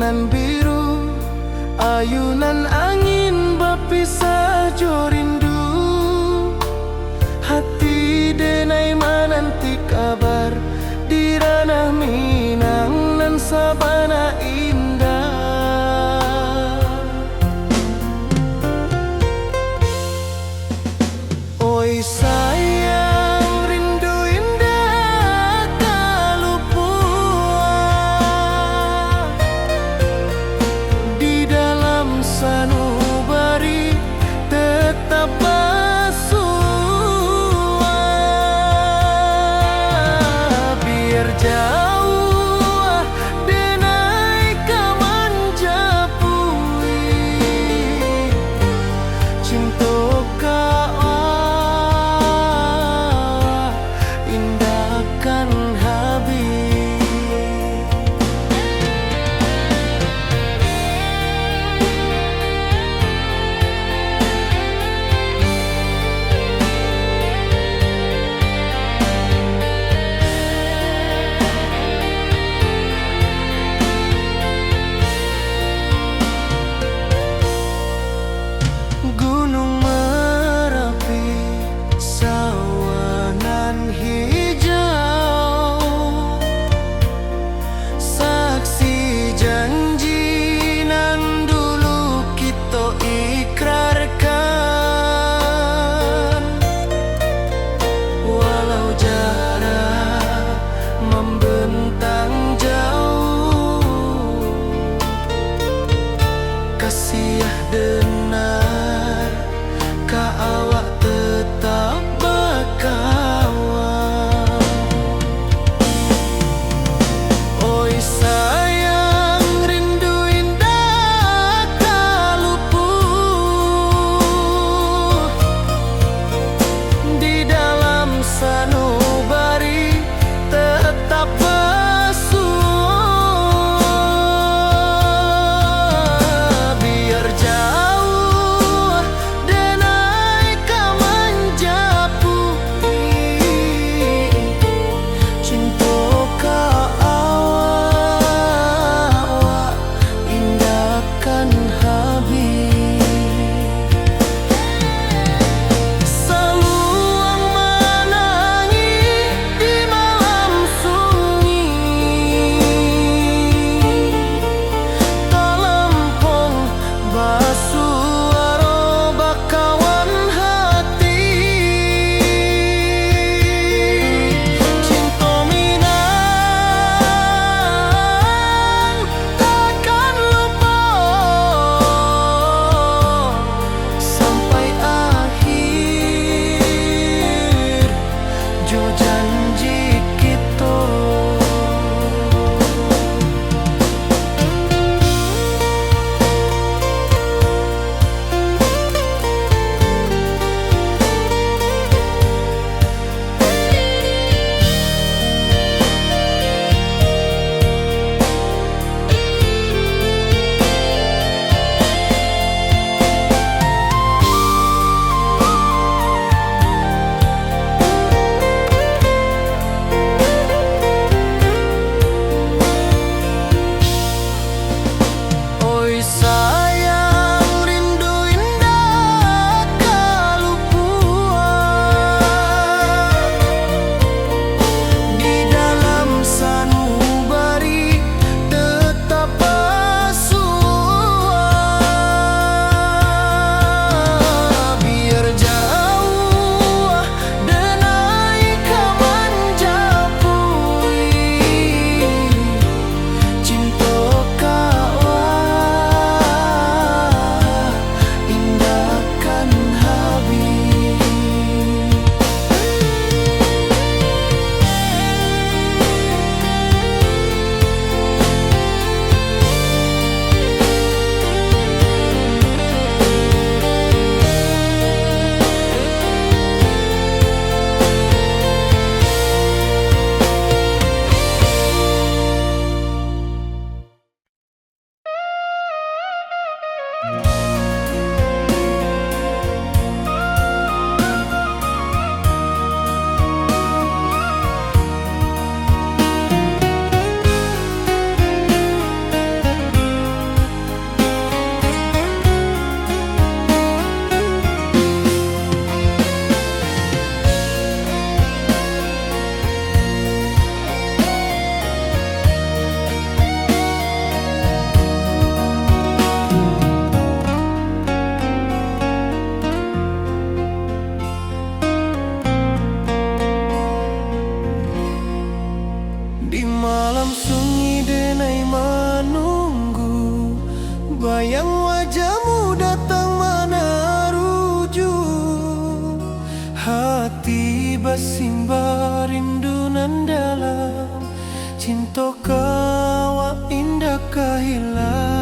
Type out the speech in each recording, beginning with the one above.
bulan biru, ayunan angin berpisah jo rindu. Hati denai menanti kabar di ranah Minang nan sabana indah. Oi sayang, rindu indah kalupua di dalam sanubari tetap bersua. Biar jauh denai kaman japui cinta indahkan habis. Gunung Merapi, sawanan hijau, Di malam sunyi denai menunggu, bayang wajahmu datang meneruju. Hati bersimbar rindu nan dalam, cinta kawa indah kehilang.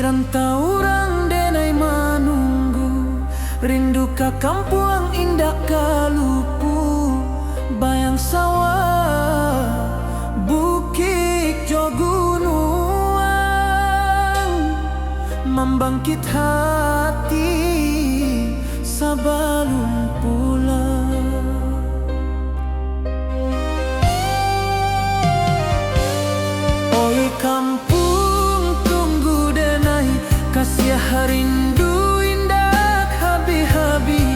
Rantau orang denai menunggu, rindu ka kampung indah kalupu. Bayang sawah, bukit jo gunungan, membangkit hati sebelum pulang. Oi kampung kasih rindu indah habi-habi.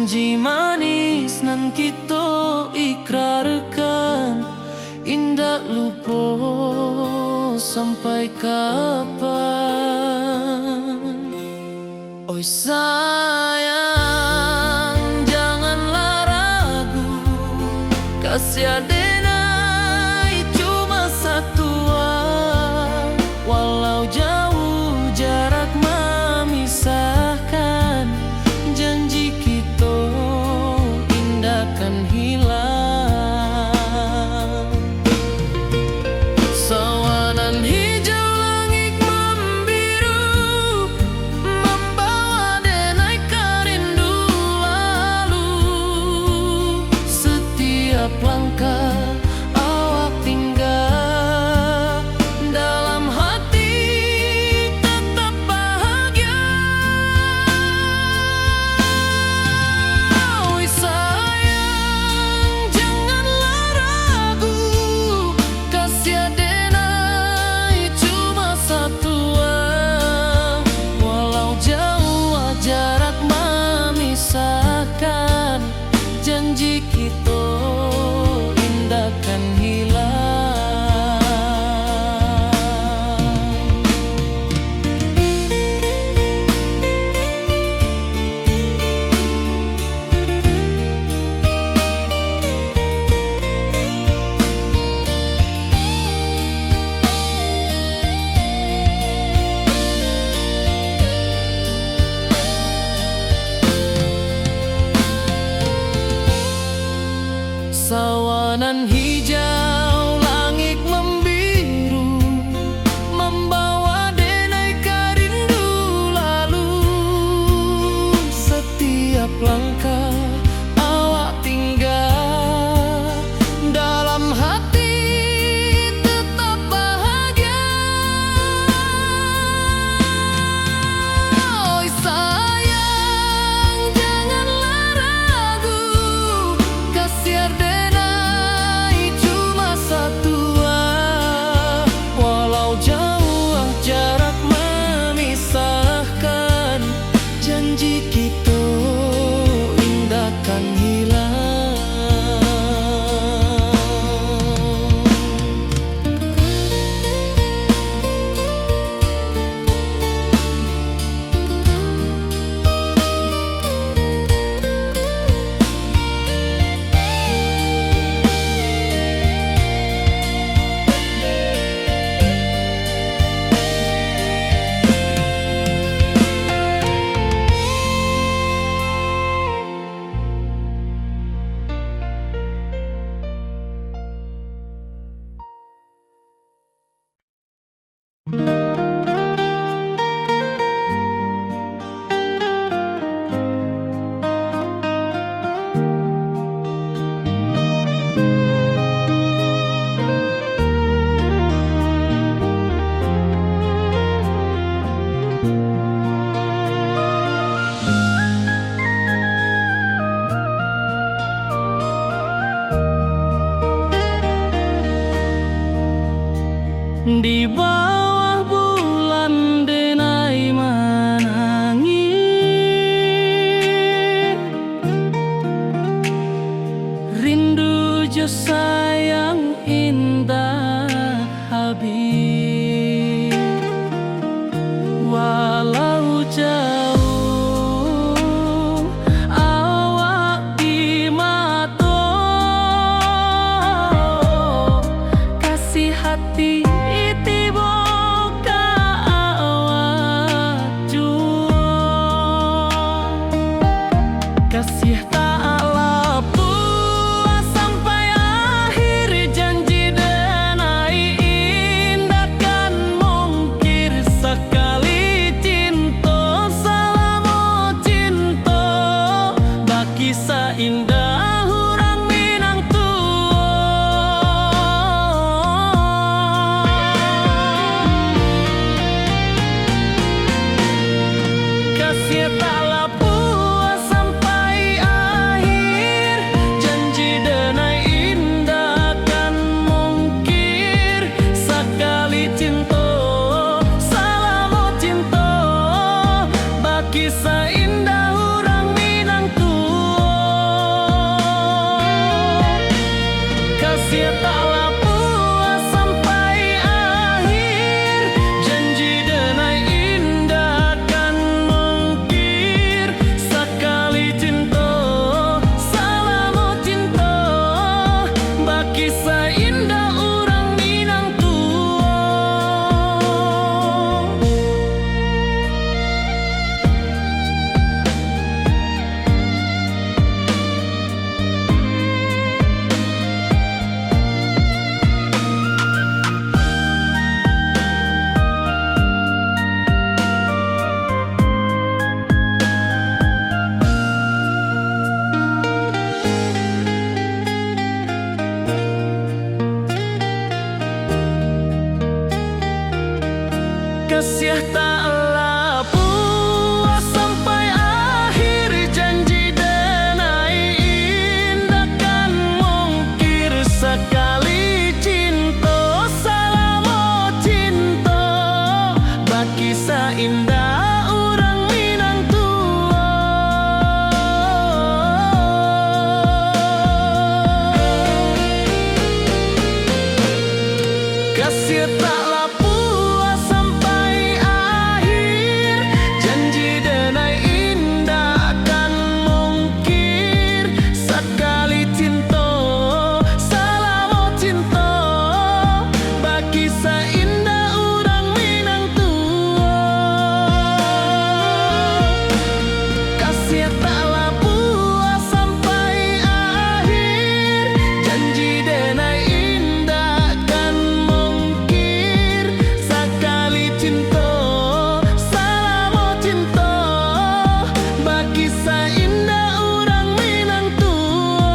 Janji manis nan kita ikrarkan, indak lupa sampai kapan. Oi sayang, janganlah ragu, kasih adenai cuma satu. Walau jauh jarak memisahkan, janji kita indah kan hilang. Sawanan hijau langit membiru, membawa denai kerindu lalu. Setiap langkah awak tinggal, dalam hati tetap bahagia. Oi sayang, janganlah ragu, kasih adenai cuma satu. Walau jauh jarak memisahkan, janji kita indah kan hilang. Sawanan hijau langit membiru, membawa denai kerindu lalu. Setiap langkah awak tinggal, dalam hati tetap bahagia. Oi sayang, janganlah ragu, kasih adenai cuma satu. Walau jauh jarak memisahkan, janji kita indah kan hilang. Di bawah bulan denai menangis, rindu jo sayang indah habis. Walau jauh awak di mata, kasih hati kasih tak lepas sampai akhir, janji denai indah kan mungkir. Sekali cinta selama cinta, baki seindah hurang minang tua. Kasih taklah puas sampai akhir, janji denai indah kan mungkir sekali cinta, salamo cinta bagi indah orang Minang tua. Kasih taklah puas sampai akhir, janji denai indah kan mungkir sekali cinta, salamo cinta bagi indah orang Minang tua. Kasih taklah puas sampai akhir, janji denai indah kan mungkir sekali cinta, salamo cinta bagi indah orang Minang tua.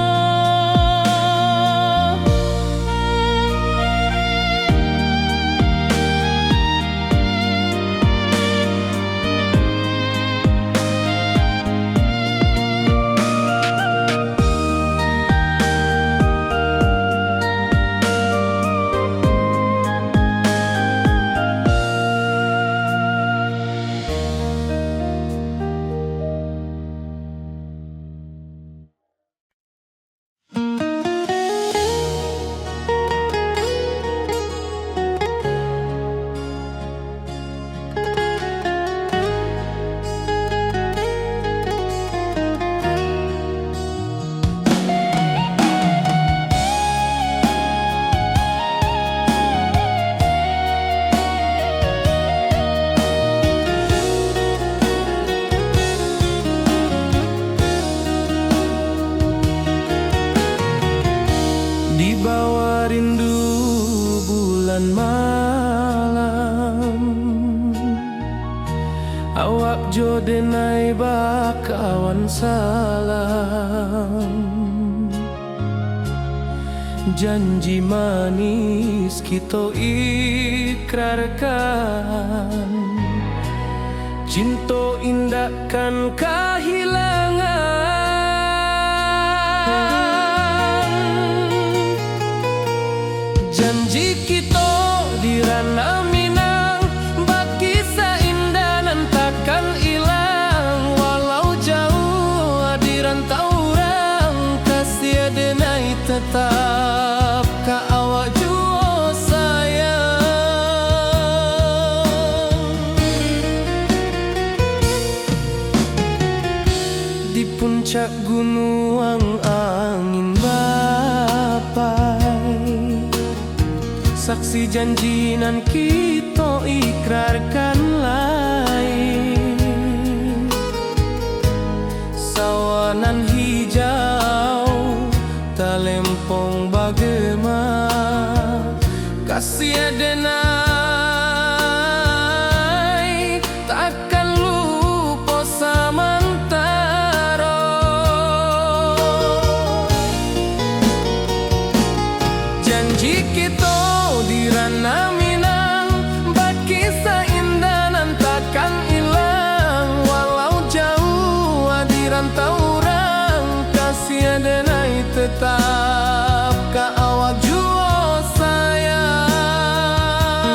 Di bawah rindu bulan malam, awak jo denai bakawan salam. Janji manis kita ikrarkan, cinta indah kan kehilangan. Janji kita di ranah Minang bagi indah nan takkan hilang, walau jauh di rantau orang. Kasih denai tetap ka awak jua sayang. Di puncak gunung angin bapai, saksi janji nan kita ikrarkan lain. Sawanan hijau talempong bagema, kasih denai takkan lupa samantara. Janji kita di ranah Minang bagi indah nan takkan hilang, walau jauh di rantau orang. Kasih denai tetap ka awak jua sayang.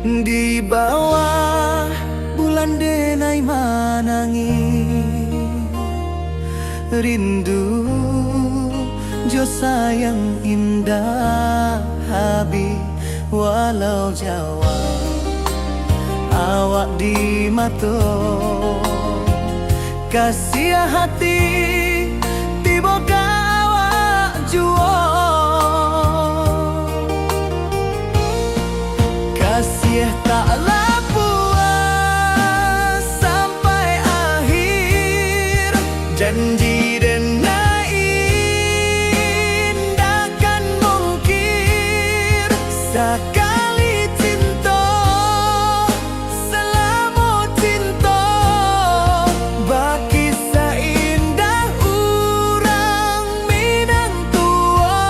Di bawah bulan denai manangi rindu jo sayang indah habi walau Jawa awak di mato kasih hati tiba awak juo kasih taklah puas sampai akhir janji denai indakan mungkir sekali cinta selama cinta baki seindah urang Minang tua.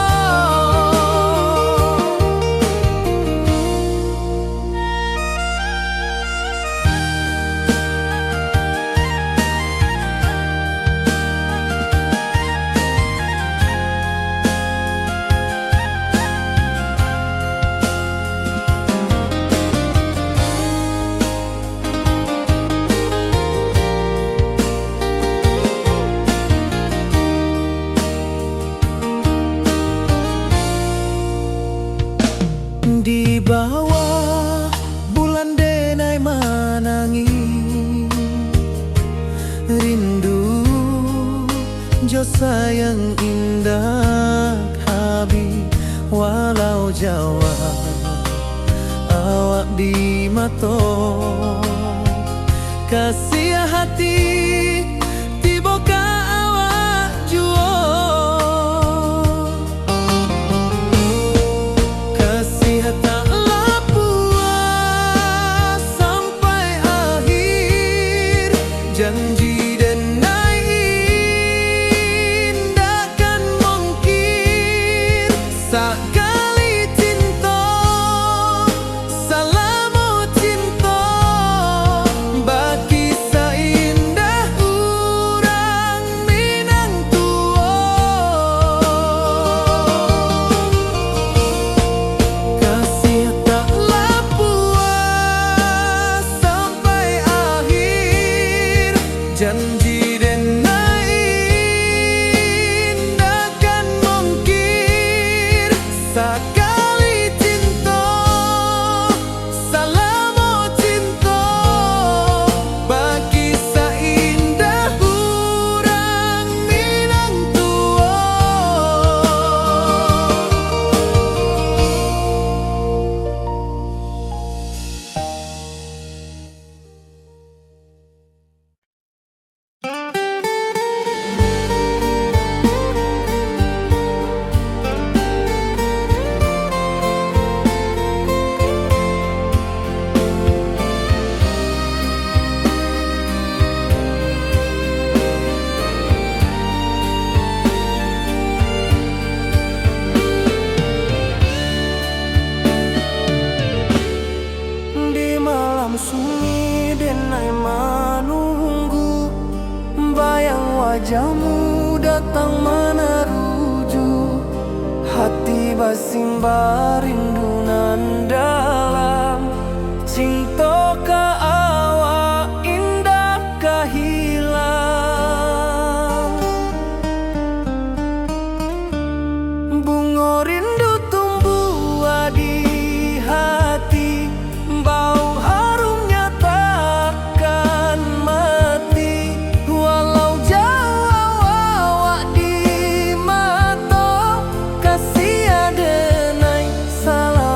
Di bawah bulan denai manangi rindu jo sayang indah habi walau Jawa awak di mato kasih hati tiba ka awak juo taklah puas sampai akhir janji denai indakan mungkir sekali cinta selama cinta baki seindah urang Minang tua. Kasih taklah puas sampai akhir janji denai indakan mungkir sekali cinta selama cinta baki seindah urang Minang tua. Di malam sunyi denai menunggu bayang wajahmu datang meneruju hati basimba rindu nan dalam cinta ka awak indah kahilang bunga rindu tumbuh di hati bau harumnya takkan mati walau jauh awak di mata kasih denai salam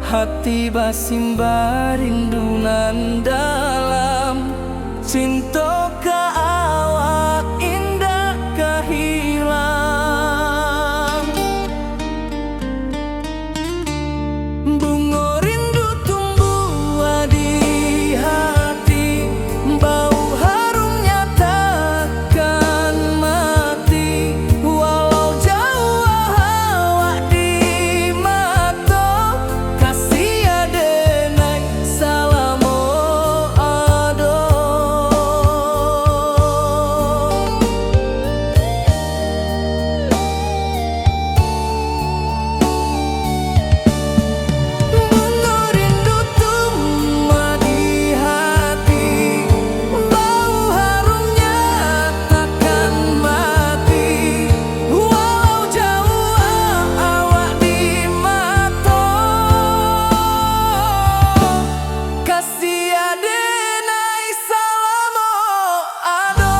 hati basimba rindunan dalam cinta ka awak indah kahilang. Bunga rindu tumbuh di hati, bau harumnya takkan mati. Walau jauh awak di mata, kasih adenai salamo ado. Bunga rindu tumbuh di hati, bau harumnya takkan mati. Walau jauh awak di mata, kasih adenai salamo ado.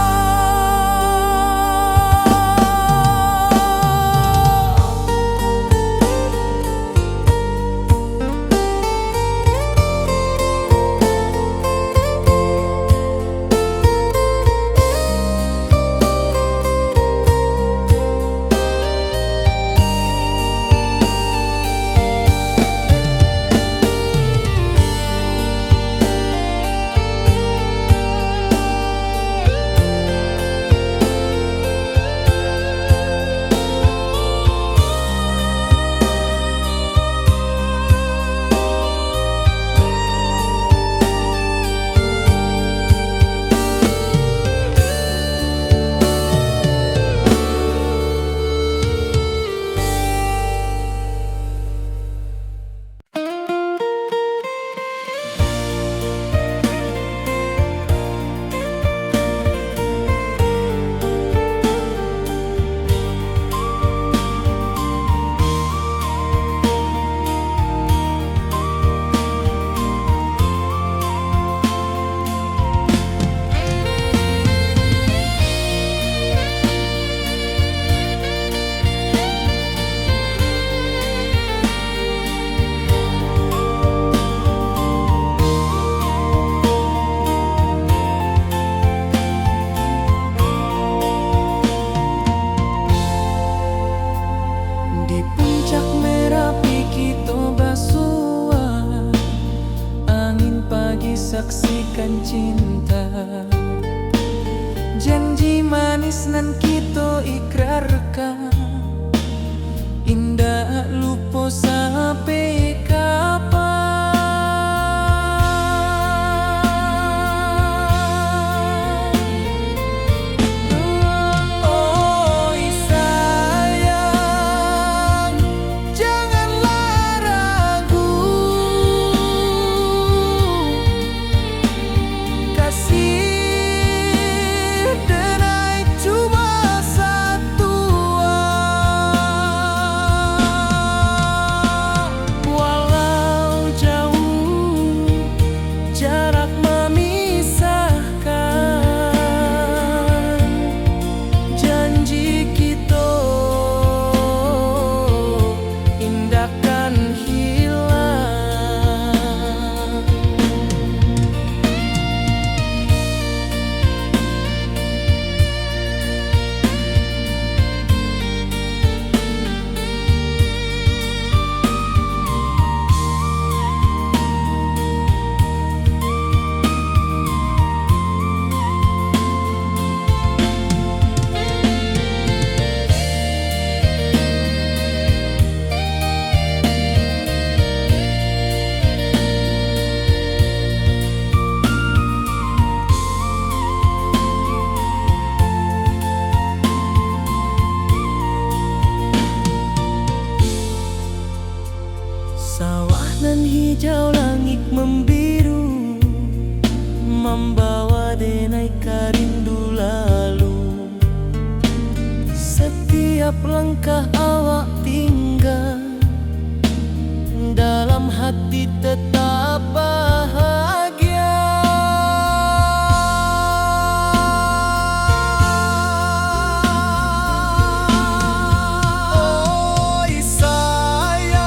Di puncak Merapi kita basua, angin pagi saksikan cinta. Janji manis nan kita ikrarkan, indah lupa sampai kapan. Oi sayang, janganlah ragu, kasih denai cuma satu. Walau jauh jarak memisahkan, janji kita indahkan hilang. Sawah nan hijau, langit membiru, membawa denai karindu lalu. Setiap langkah awak tinggal, dalam hati tetap bahagia. Oi sayang,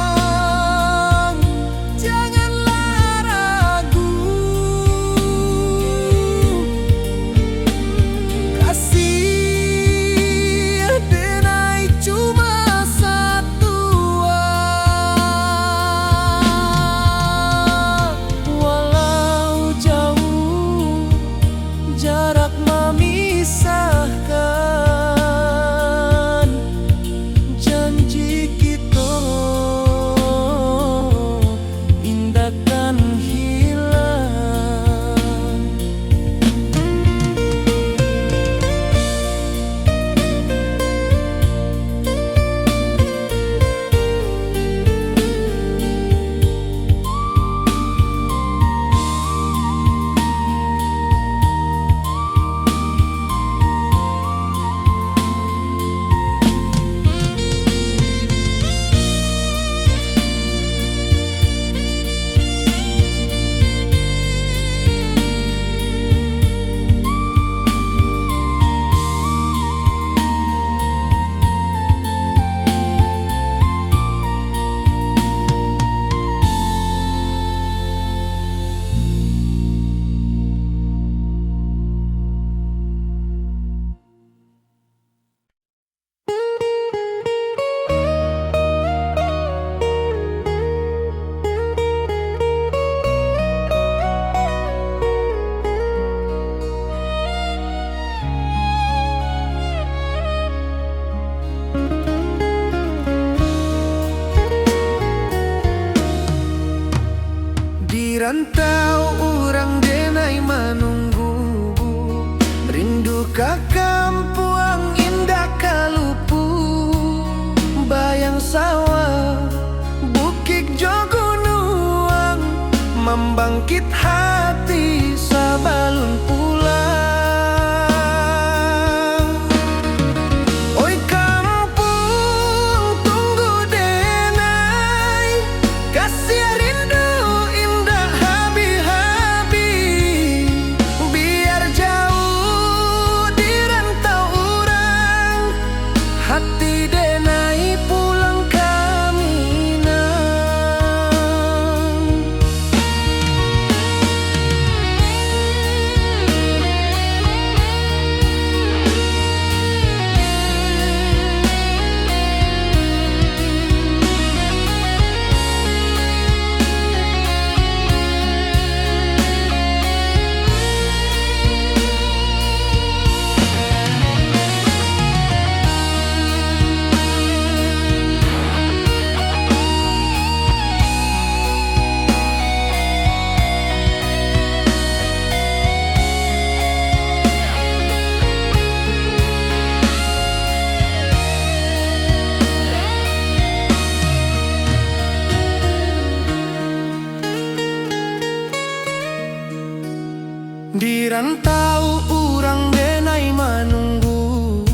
rantau urang denai manunggu, rindu ka kampuang indah kalupu, bayang sawah bukit jo gunung, membangkit hati sabalun pulang. Oi kampung tunggu denai, kasih rindu indah habi-habi, biar jauh di rantau urang, hati denai pulang kaminang. Di rantau urang denai manunggu,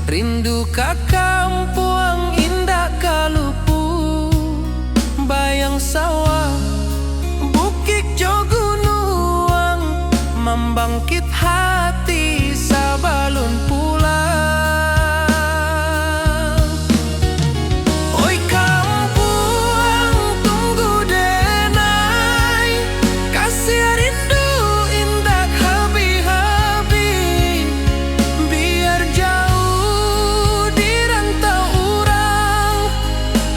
rindu ka kampuang indah kalupu, bayang sawah bukit jo gunung, membangkit hati sabalun pulang. Oi kampung tunggu denai, kasih rindu indah habi-habi, biar jauh di rantau urang,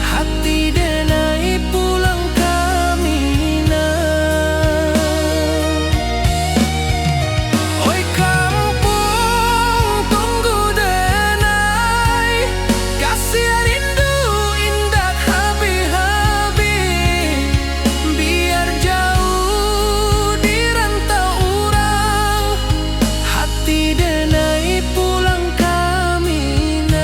hati denai pulang kaminang. Oi kampung tunggu denai, kasih rindu indah habi-habi, biar jauh di rantau urang, hati denai pulang kaminang.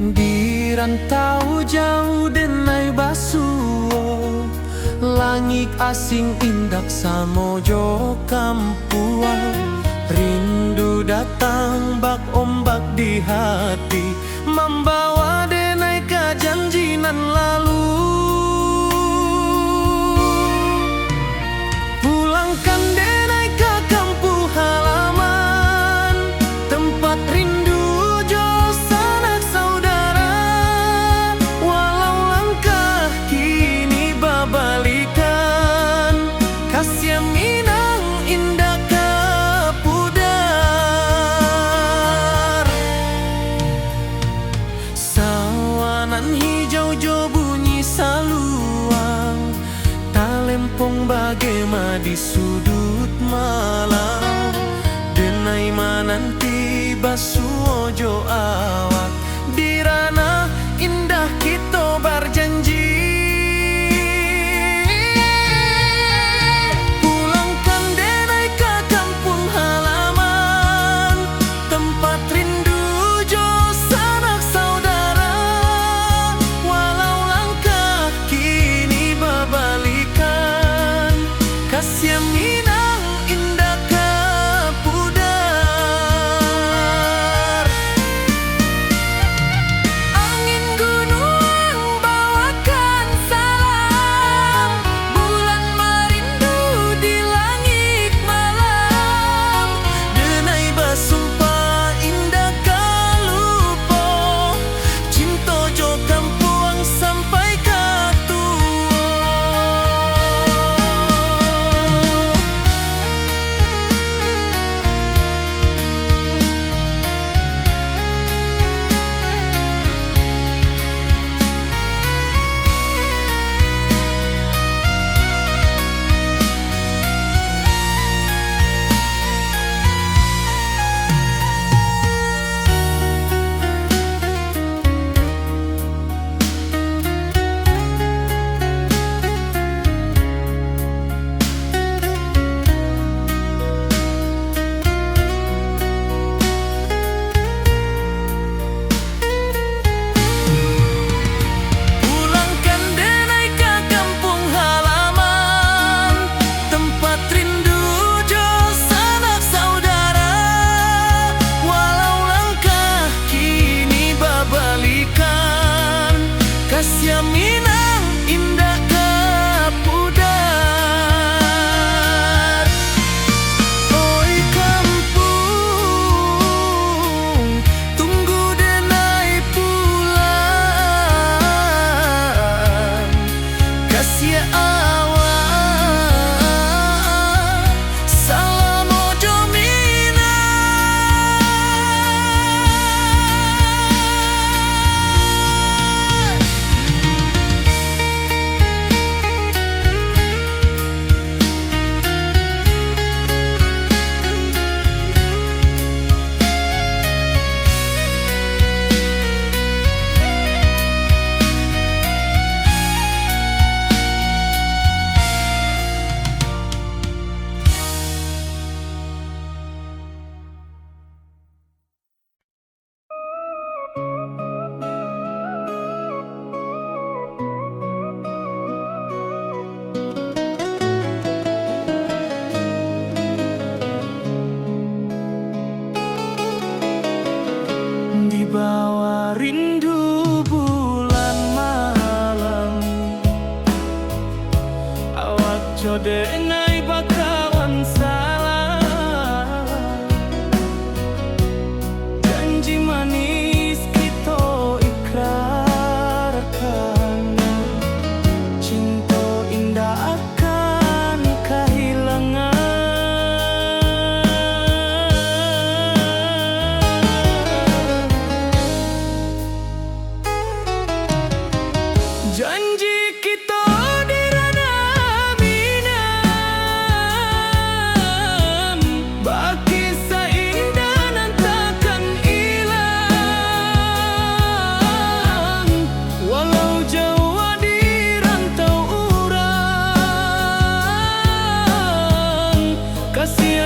Di rantau jauh denai basuo, langit asing indak samojo kampuang, rindu datang bak ombak di hati, membawa denai ke janji nan lalu. Pulangkan denai ke kampung halaman, tempat rindu jo sanak saudara, walau langkah kini babalikan, kasih minang indah ke pudar. Sawanan hijau jo bunyi saluang, talempong bagema di sudut malam, denai mananti basuo jo awak, di ranah indah kita berjanji. Pulangkan denai ke kampung halaman, tempat rindu jo sanak saudara, walau langkah kini babalikan, kasih minang indah ke pudar. Codenai bakawan salah, janji manis kita ikrarkan, cinta indah akan kehilangan. Janji kita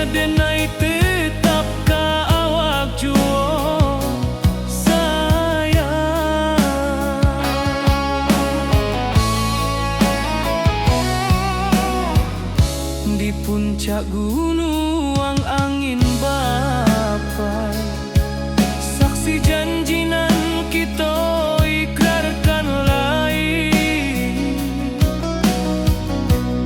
denai tetap ka awak juo sayang. Di puncak gunung angin bapai, saksi janji nan kita ikrarkan lain.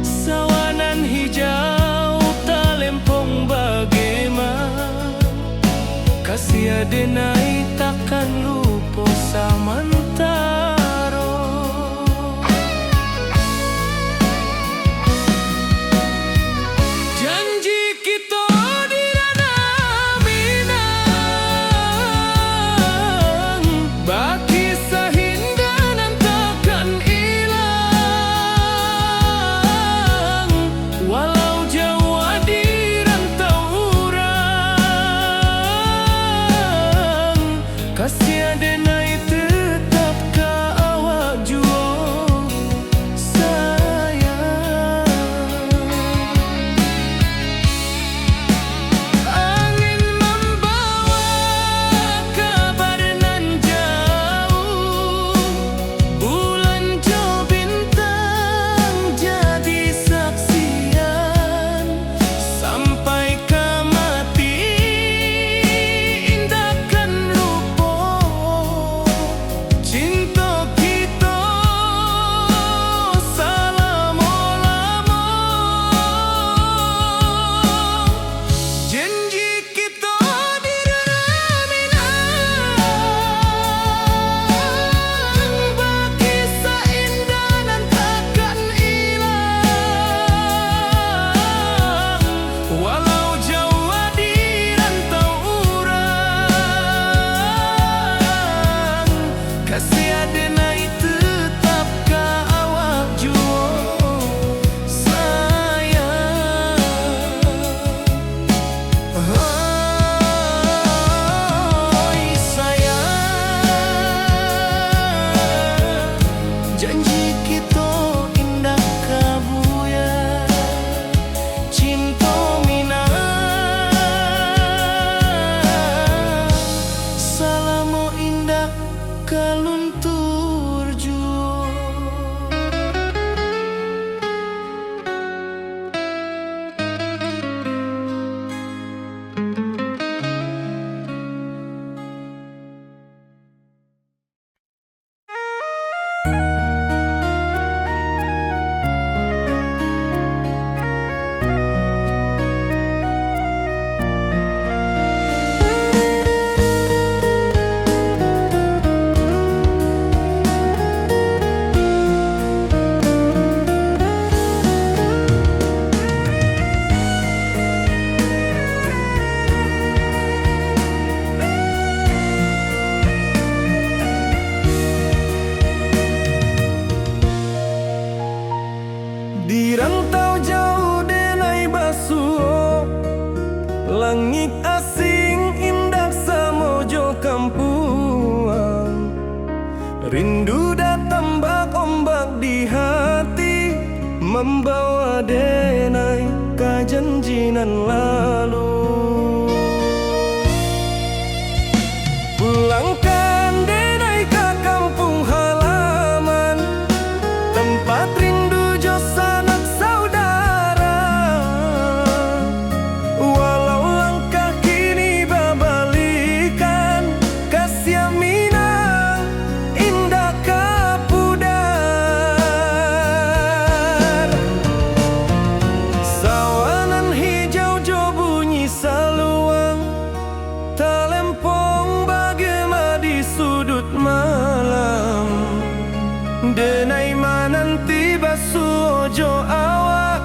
Sawanan hijau talempong bagaimana, kasih denai takkan lupa samantara. Janji kita di ranah Minang, baki sahindanan takkan hilang, walau jauh di rantau urang. Kasih denai tetap ka awak juo sayang. Angin membawa kabar nan jauh, bulan jo bintang jadi saksian, sampai ke mati indahkan lupa cinta kita selama-lama. Janji kita di ranah Minang, baki seindah dan takkan hilang, walau jauh di rantau urang. Kasih denai tetap ka awak juo sayang. Oi sayang, janji kita indah kabuya, cinta Minang selama indah kaluntur juo. Di rantau jauh denai basuh, langit asing indah samojo kampuang. Rindu datang bak ombak di hati, membawa denai ka janjinan lalu. Pulangkan denai ka kampung halaman, tempat rindu jo sanak saudara. Walau langkah kini babalikan, kasih Minang indah ka pudar. Denai mananti basu ojo awak,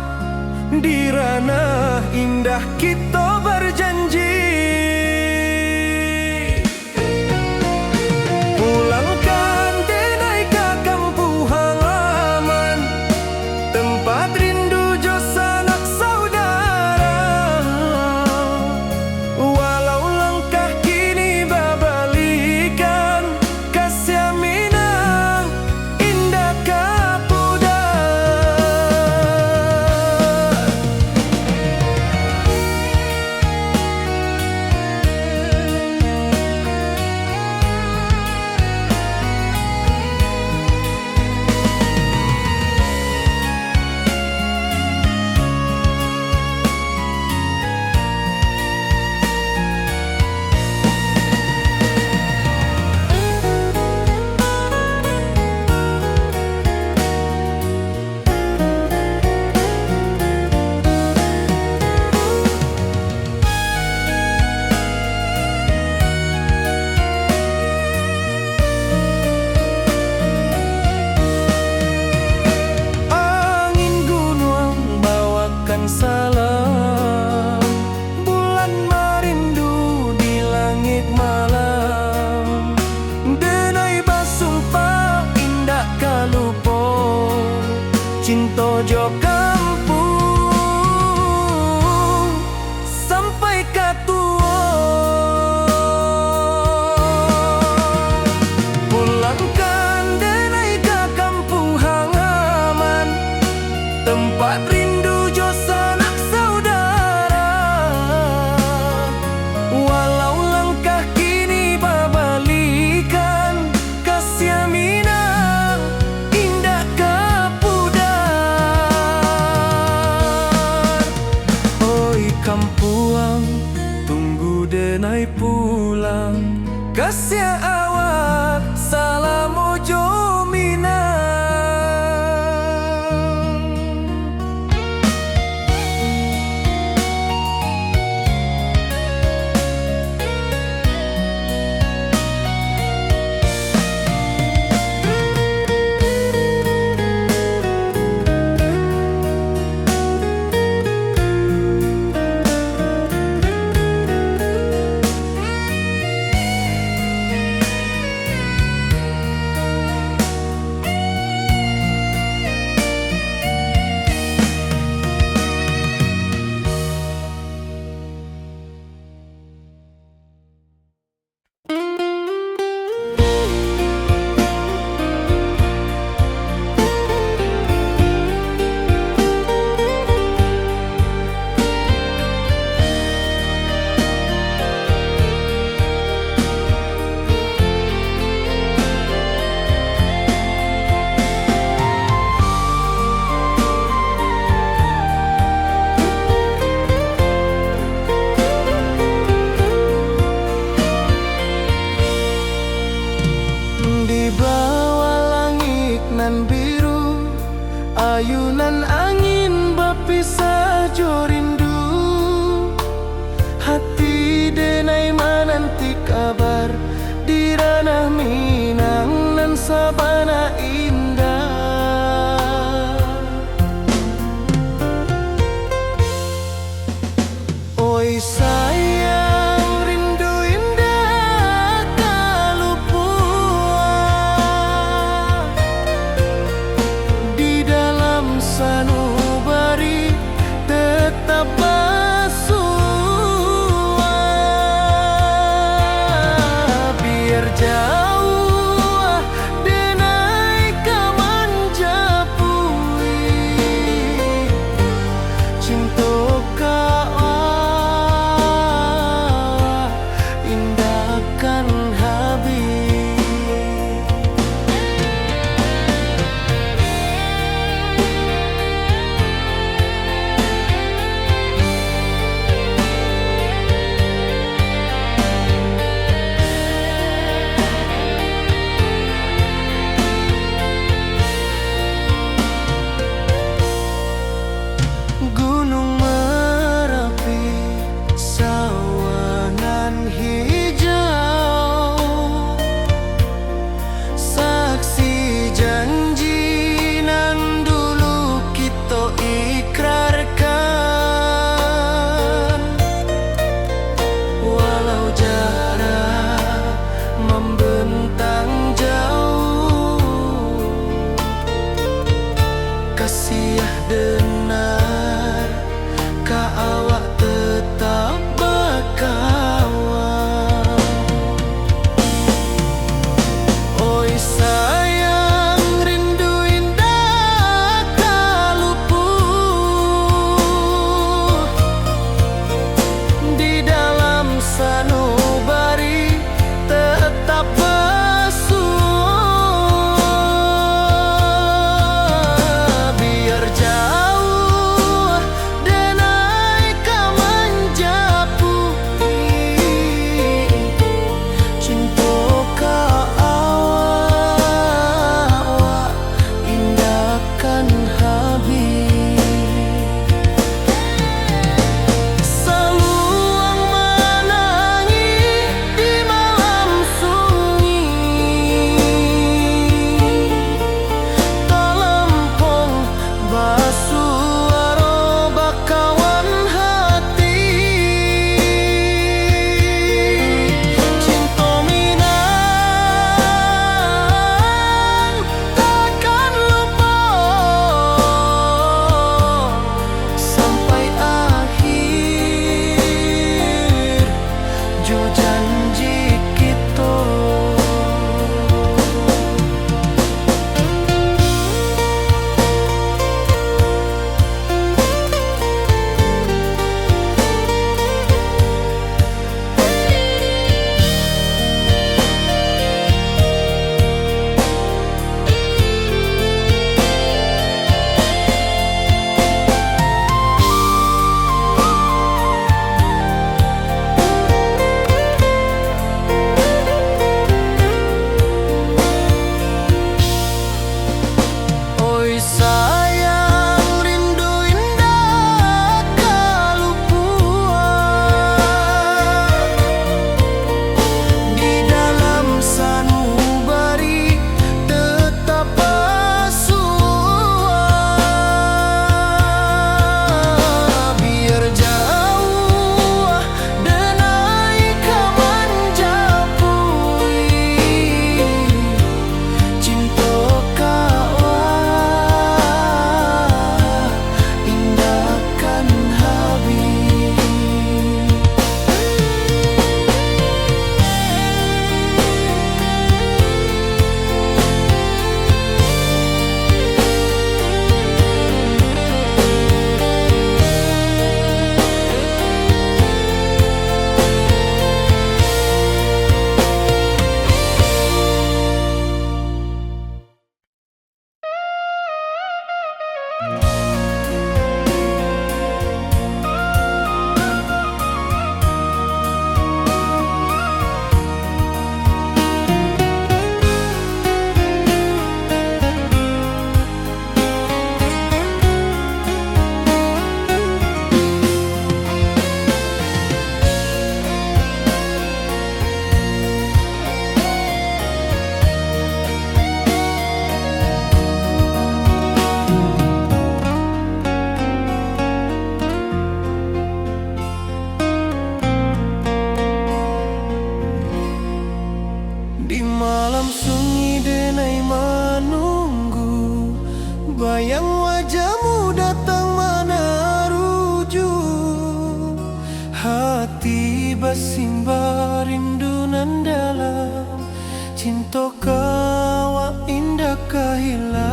di ranah indah kita berjanji. Pulangkan denai ke kampung halaman, tempat rindu jo sanak saudara. Walau langkah kini babalikan, kasih minang indah kapudar. Angin gunung bawakan salam, bulan merindu di langit malam. Denai basumpah indah kalupo, cinta jo kampung sampai katua. Pulangkan denai ke kampung halaman, tempat rindu jo sanak saudara. Walau langkah kini babalikan, kasih minang indah kapudar. Oi kampuang, tunggu denai pulang, kasih awak salam ojo minang. Di bawah langit nan biru, ayunan angin berpisah jo rindu. Hati denai mananti kabar, di ranah Minang nan sabana indah. Oi sayang, rindu indah kalupua, di dalam sanubari tetap bersua. Biar jauh denai kasimba rindu nan dalam, cinta kawa indah kahilang.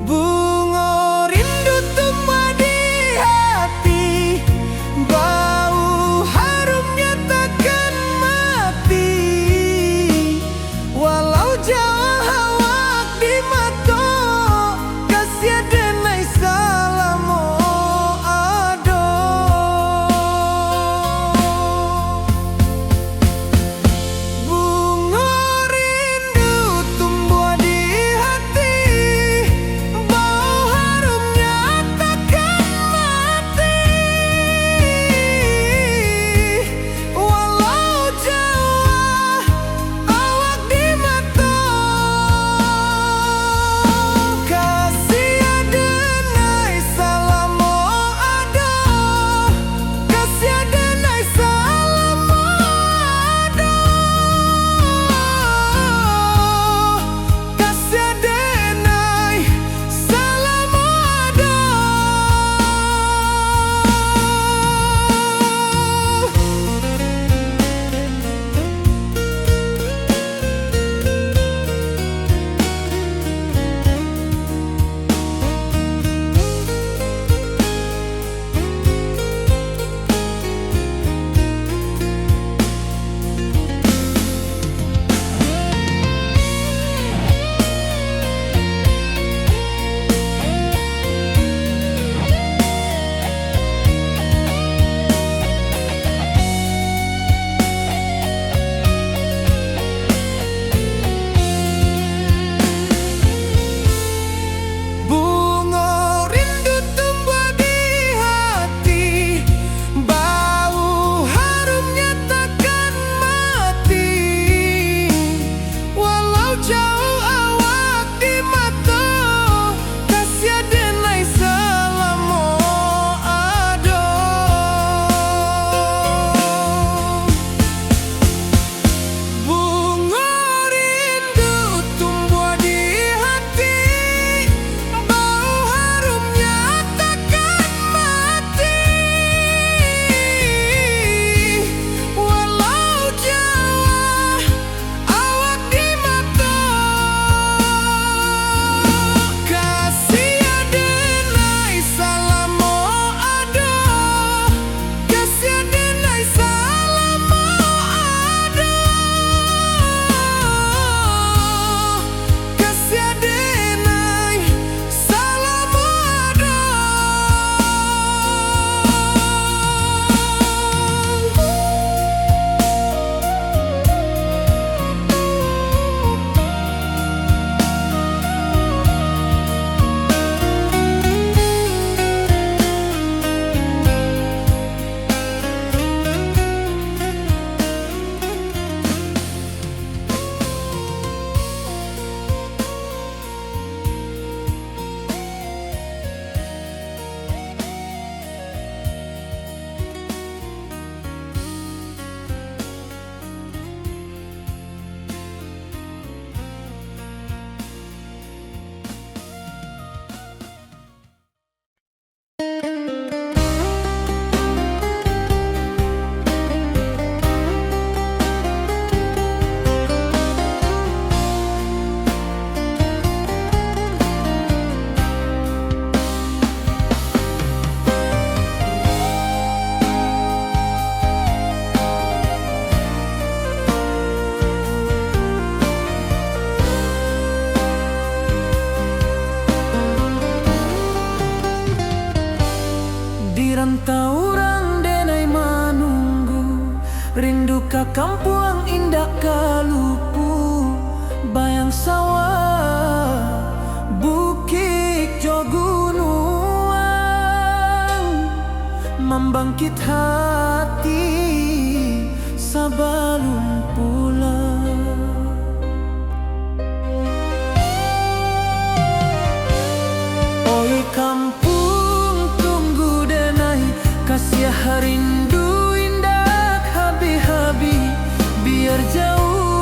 Bunga rindu tumbuh di hati, bau harumnya takkan mati. Walau jauh awak di mata, kasih denai salamo ado. Bunga rindu tumbuh di hati, bau harumnya takkan mati. Walau jauh awak di mata, kasih denai salamo ado, kasih denai salamo ado, kasih denai salamo ado. Bunga rindu tumbuh di hati, bau harumnya takkan mati. Walau jauh awak di mata, kasih denai salamo ado. Bunga rindu tumbuh di hati, bau harumnya takkan mati. Walau jauh awak di mata, kasih denai salamo ado, kasih denai salamo ado, kasih denai salamo ado. Di rantau orang denai manunggu, rindu ka kampung indah kalupu. Bayang sawah, bukit jo gunung, membangkit hati sebelum pulang. Oi kampung tunggu denai, kasih rindu indah habi-habi, biar jauh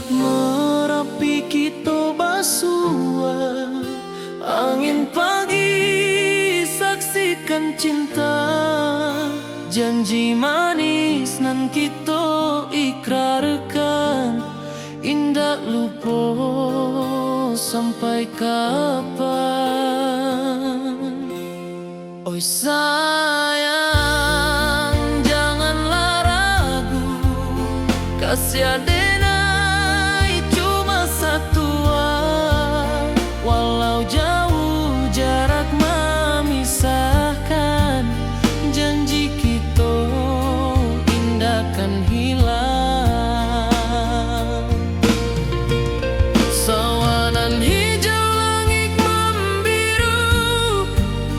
Merapi kita basua, angin pagi saksikan cinta. Janji manis nan kita ikrarkan, indah lupa sampai kapan. Oi sayang, janganlah ragu, kasih adenai cuma satu. Walau jauh jarak memisahkan, janji kita indah kan hilang. Sawanan hijau langit membiru,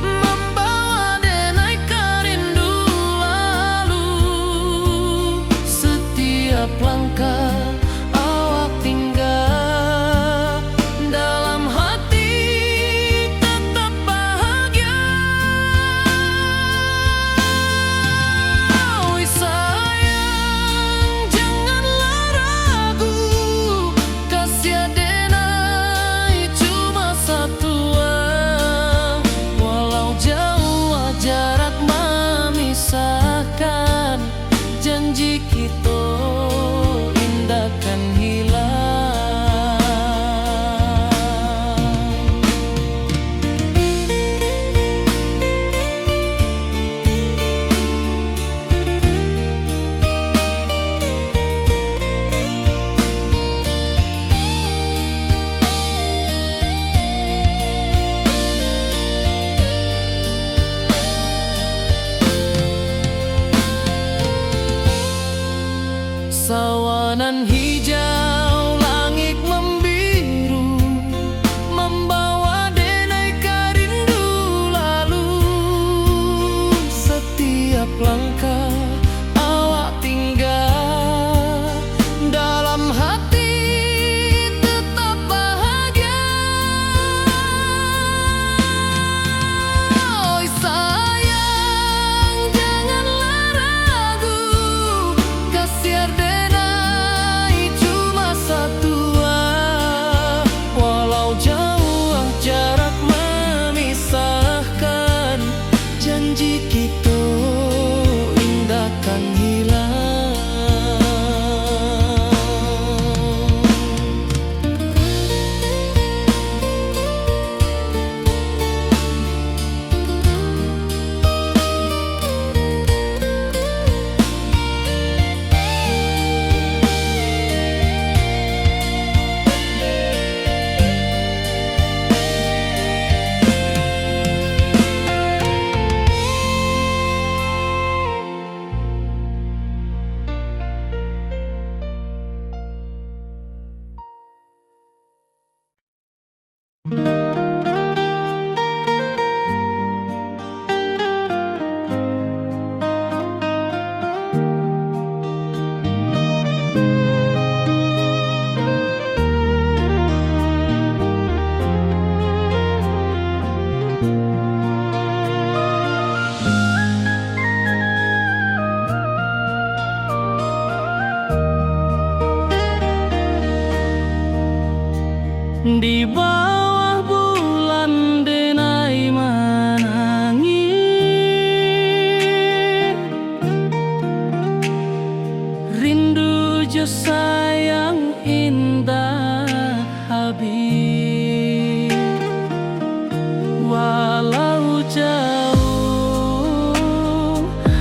membawa denai kerindu lalu. Setiap langkah awak tinggal, dalam hati tetap bahagia. Oi sayang, janganlah ragu, kasih adenai cuma satu. Walau jauh jarak memisahkan, janji kita indah kan hilang. Sawanan hijau langit membiru, membawa denai kerindu lalu. Setiap langkah awak tinggal, dalam hati tetap bahagia. Oi sayang, janganlah ragu, kasih adenai cuma satu. Walau jauh jarak memisahkan, janji kita indah kan hilang. Di bawah bulan denai menangis, rindu jo sayang indah habis. Walau jauh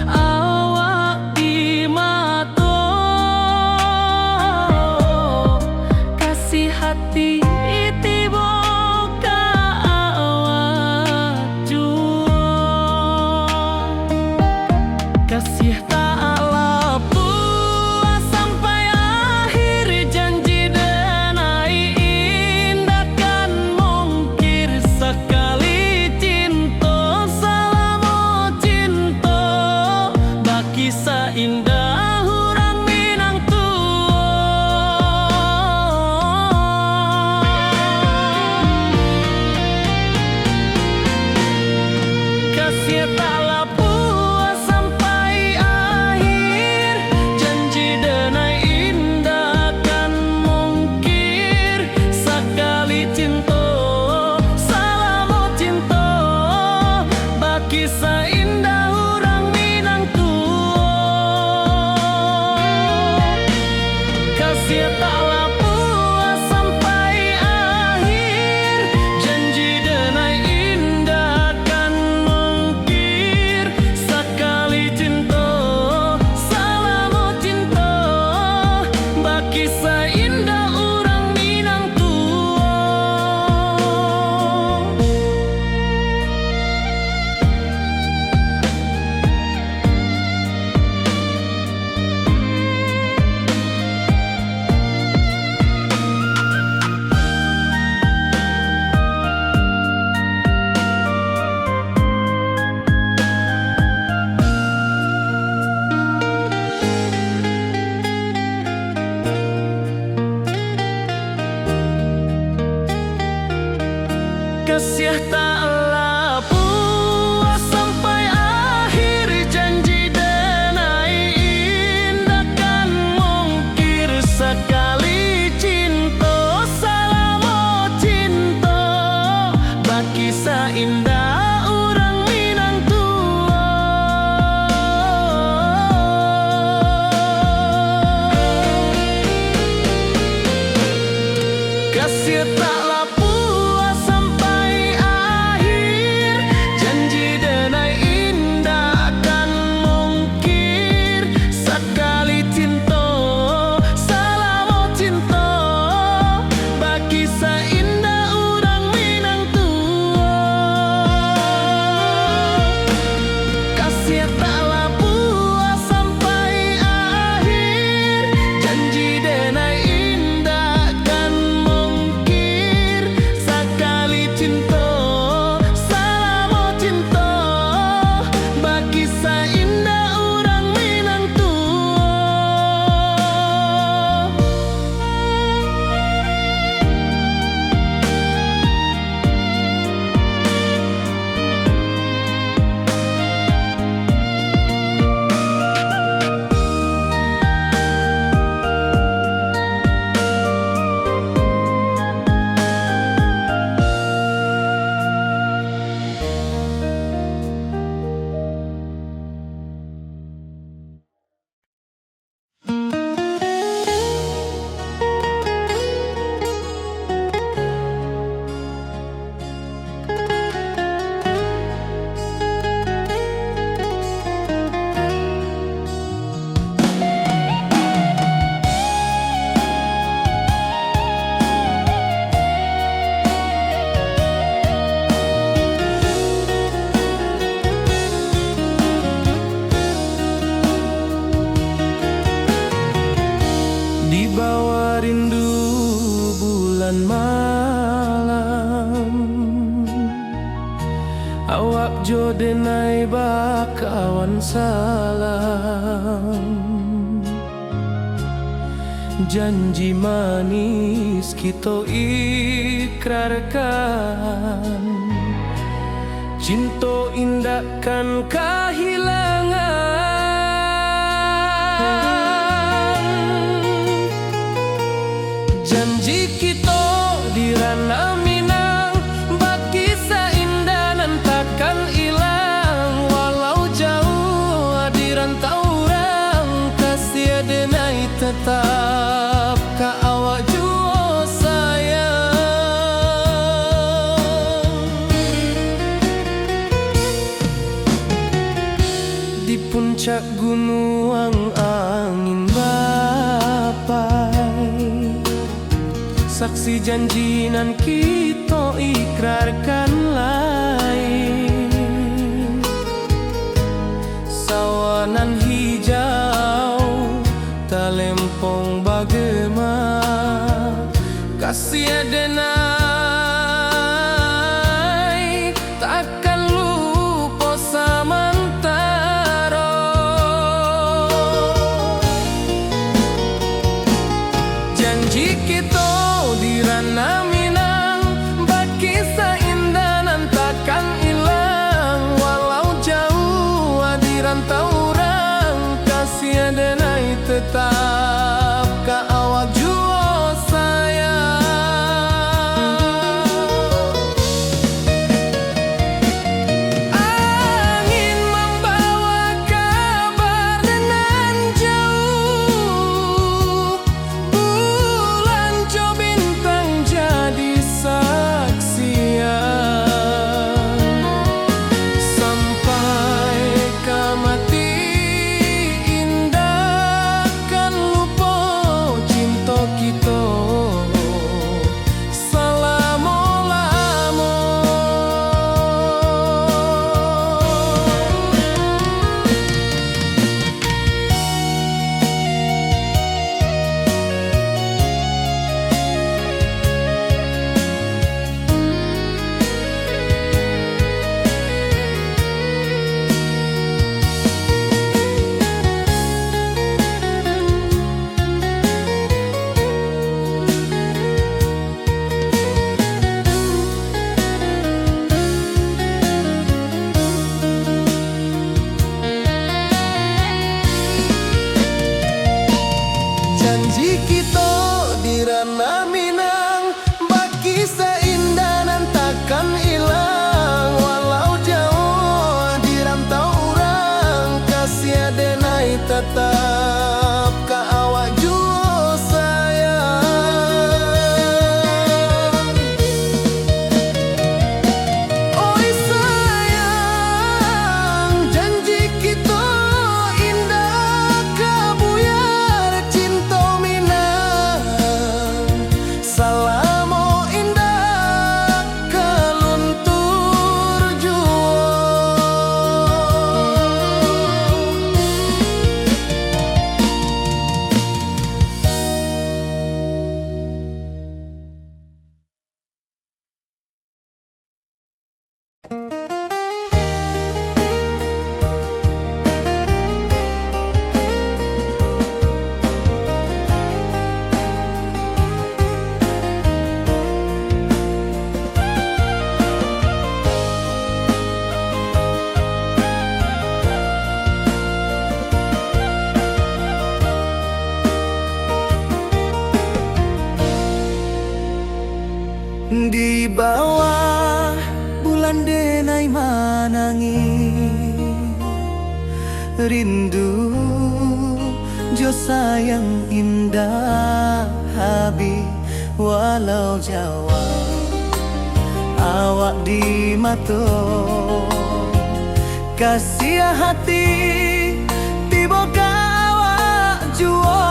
awak di mata, kasih hati kasih tak lepas sampai akhir, janji denai indah kan mungkir sekali cinta. taklah puas sampai akhir, janji denai indah kan mungkir sekali cinta, salamo cinta baki indah urang Minang tua. Kasih taklah puas sampai akhir, janji denai indah kan mungkir sekali cinta, salamo cinta baki indah urang Minang tua. Kasih taklah puas sampai akhir, janji denai indah kan mungkir sekali cinta, salamo cinta baki indah urang Minang tua. Di bawah rindu bulan malam, awak jo denai bakawan salam. Janji manis kita ikrarkan, cinta indah kan kehilangan. Janji kita di ranah Minang baki indah nan takkan hilang, walau jauh di rantau orang. Kasih denai tetap ka awak jua sayang. Di puncak gunung angin bapai, saksi janji nan kita ikrarkan lain. Sawanan hijau talempong bagema, kasih denai takkan lupa samantara. Janji kita di ranah Minang baki indah nan nangis rindu jo sayang indah habi walau Jawa awak di mato kasih hati tiba awak juo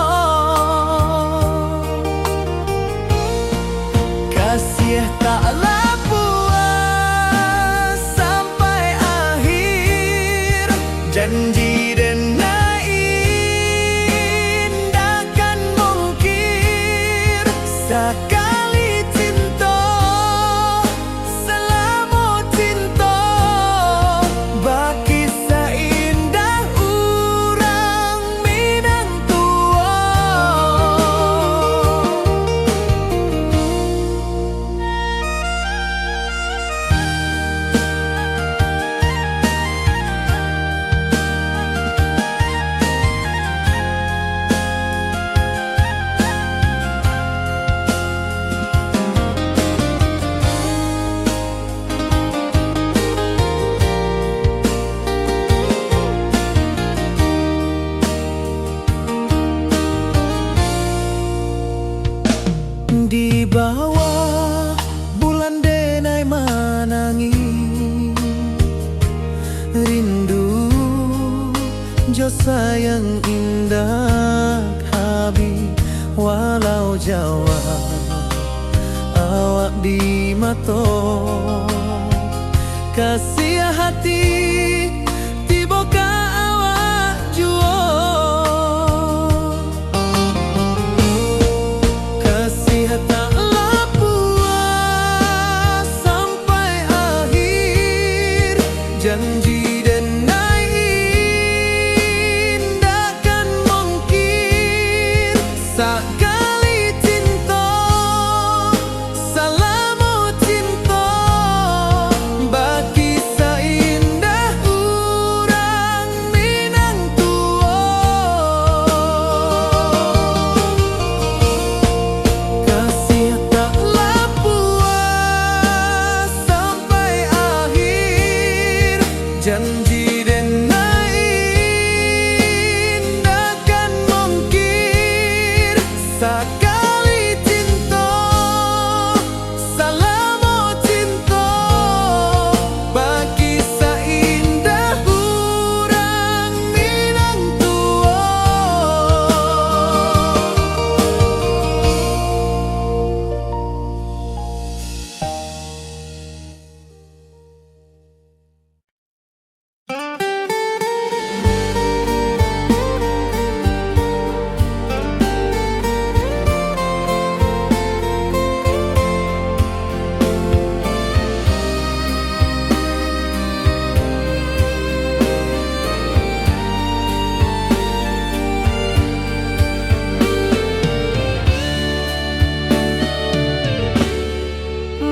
kasih taklah puas sampai akhir janji dan indahkan mungkir sekali cinta selama cinta baki seindah urang Minang tua. Di bawah bulan denai manangi rindu jo sayang indah habi walau Jawa awak di mato kasih hati tiba ka awak juo taklah puas sampai akhir janji dan indahkan mungkir sekali cinta selama cinta baki seindah urang Minang tua. Kasih taklah puas sampai akhir janji dan indahkan mungkir sekali cinta selama cinta baki seindah urang Minang tua.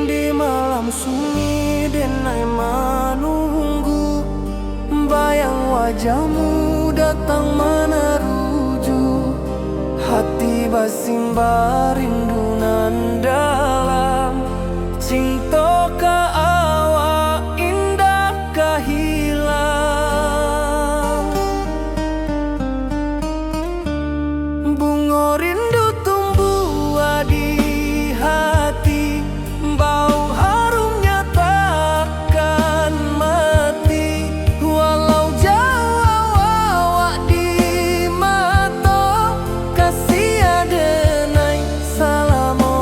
Di malam sunyi denai menunggu bayang wajahmu datang meneruju hati basimba rindu nan dalam cinta ka awak indah kahilang bunga rindu tumbuh di hati bau harumnya takkan mati walau jauh awak di mata kasih adenai salamo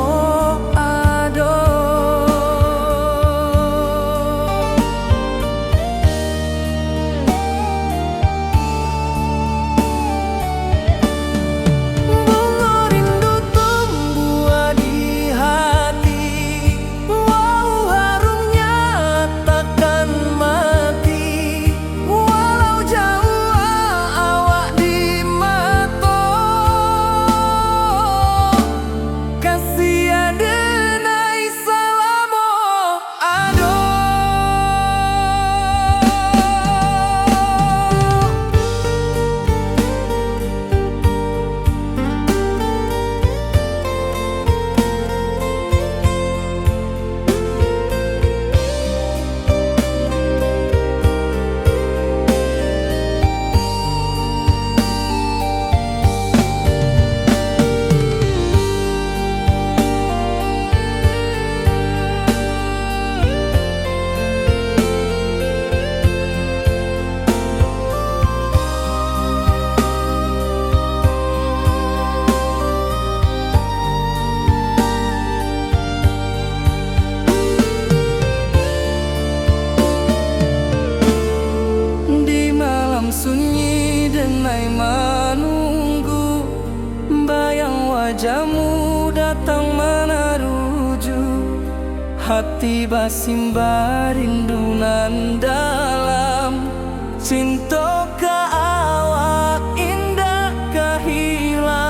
hati basimba rindunan dalam cinta ka awak indah kahilang.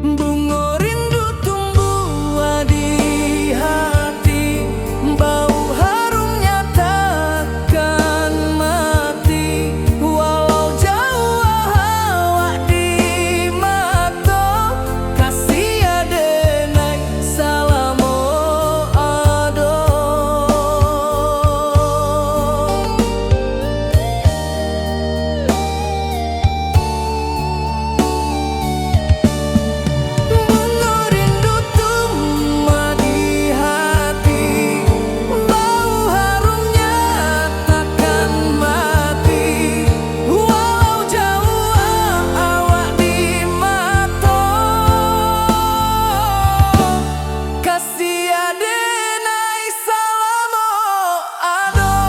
Bunga rindu tumbuh di hati, bau harumnya takkan mati. Walau jauh awak di mata, kasih adenai salamo ado. Bunga rindu tumbuh di hati, bau harumnya takkan mati. Walau jauh awak di mata, kasih adenai salamo ado.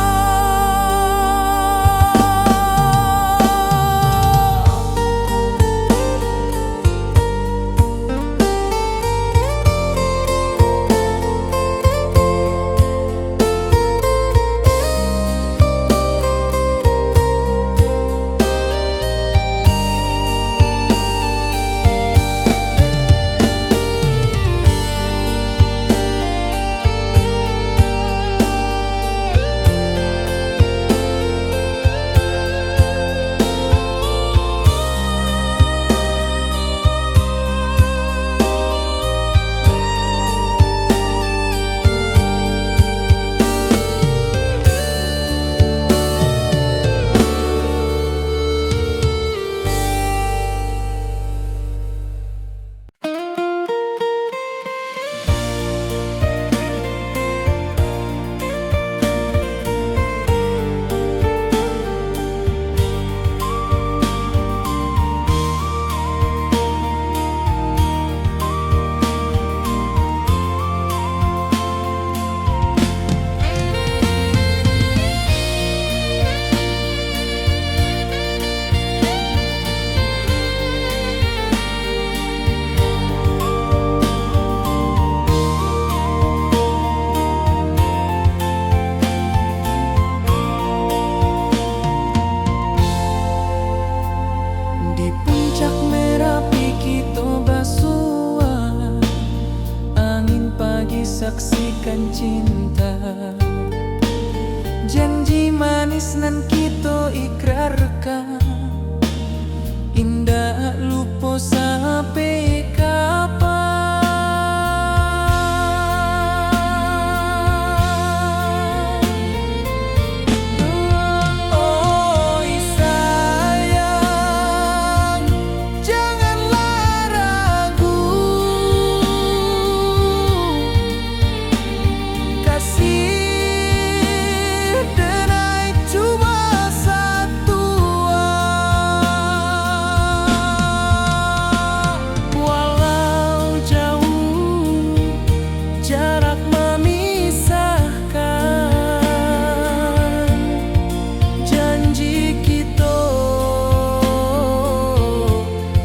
Di puncak Merapi kita basua, angin pagi saksikan cinta. Janji manis nan kita ikrarkan, indah lupa sampai kapan. Oi sayang, janganlah ragu, kasih denai cuma satu. Walau jauh jarak memisahkan, janji kita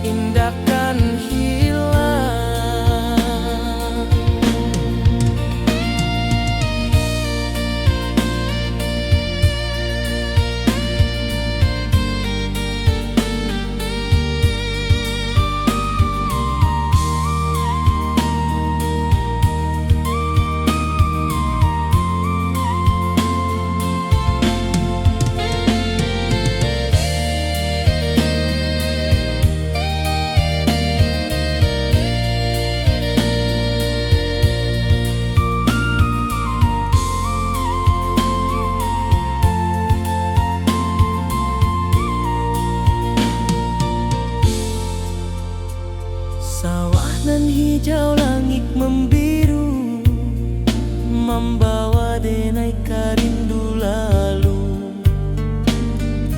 indahkan hilang. Sawah nan hijau, langit membiru, membawa denai karindu lalu.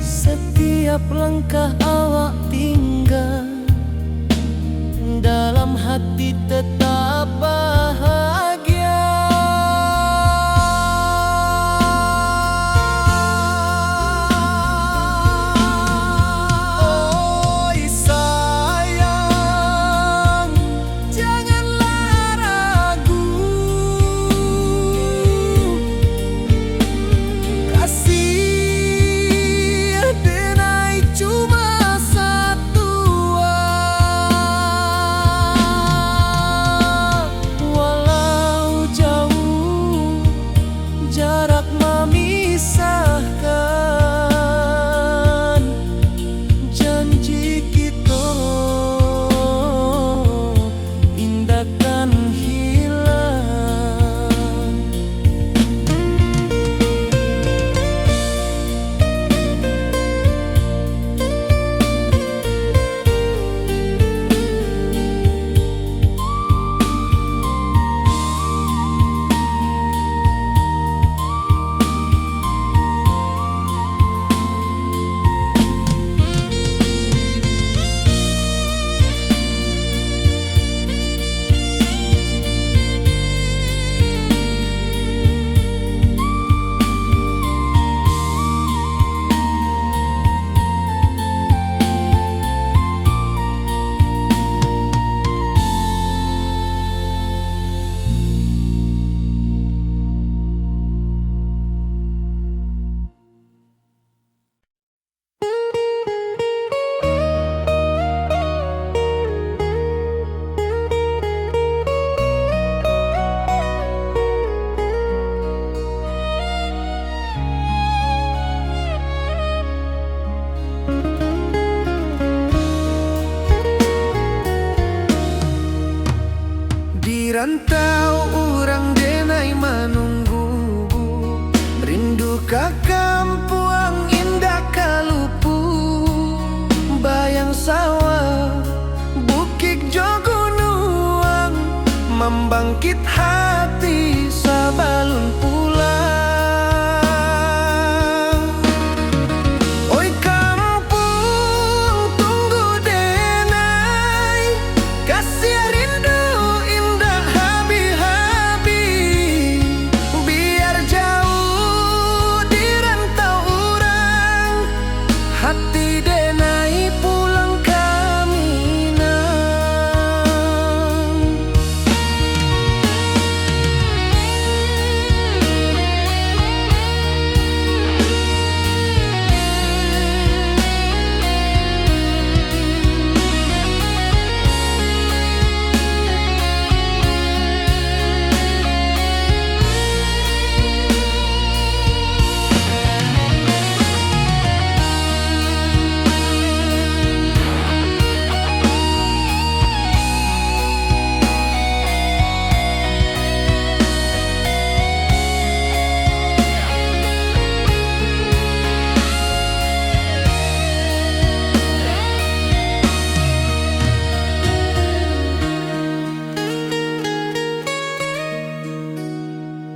Setiap langkah awak tinggal, dalam hati tetap bahagia. Oi sayang,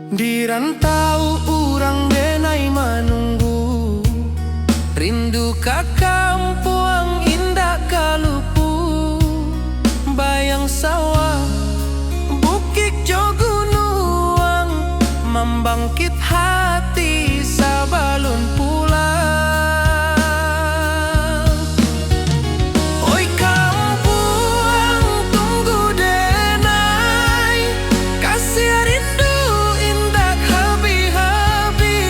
Di rantau urang denai manunggu, rindu ka kampung indah kalupu. Bayang sawah, bukit jo gunung, membangkit hati sabalun pulang. Oi kampung tunggu denai, kasih rindu indah habi-habi.